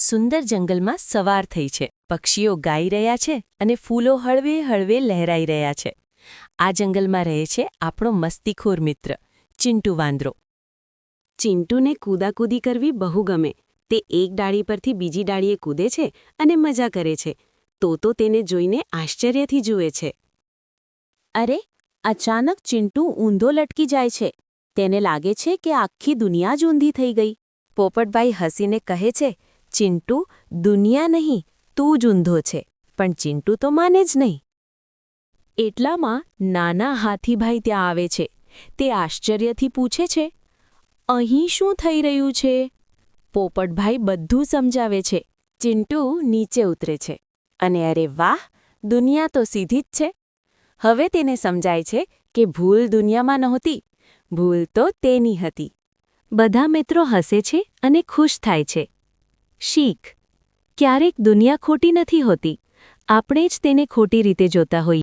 સુંદર જંગલમાં સવાર થઈ છે. પક્ષીઓ ગાઈ રહ્યા છે અને ફૂલો હળવે હળવે લહેરાઈ રહ્યા છે. આ જંગલમાં રહે છે આપણો મસ્તીખોર મિત્ર ચિન્ટુ વાંદરો. ચિન્ટુને કૂદાકૂદી કરવી બહુ ગમે. તે એક ડાળી પરથી બીજી ડાળીએ કૂદે છે અને મજા કરે છે. તોતો તેને જોઈને આશ્ચર્યથી જુએ છે. અરે, અચાનક ચિન્ટુ ઊંધો લટકી જાય છે. તેને લાગે છે કે આખી દુનિયા જ ઊંધી થઈ ગઈ. પોપટભાઈ હસીને કહે છે, ચિન્ટુ, દુનિયા નહીં, તું જ ઊંધો છે. પણ ચિન્ટુ તો માને જ નહીં. એટલામાં નાના હાથીભાઈ ત્યાં આવે છે. તે આશ્ચર્યથી પૂછે છે, અહીં શું થઈ રહ્યું છે? પોપટભાઈ બધું સમજાવે છે. ચિન્ટુ નીચે ઉતરે છે અને અરે વાહ, દુનિયા તો સીધી જ છે. હવે તેને સમજાય છે કે ભૂલ દુનિયામાં નહોતી, ભૂલ તો તેની હતી. બધા મિત્રો હસે છે અને ખુશ થાય છે. શીખ: ક્યારેક દુનિયા ખોટી નથી હોતી, આપણે જ તેને ખોટી રીતે જોતા હોઈએ.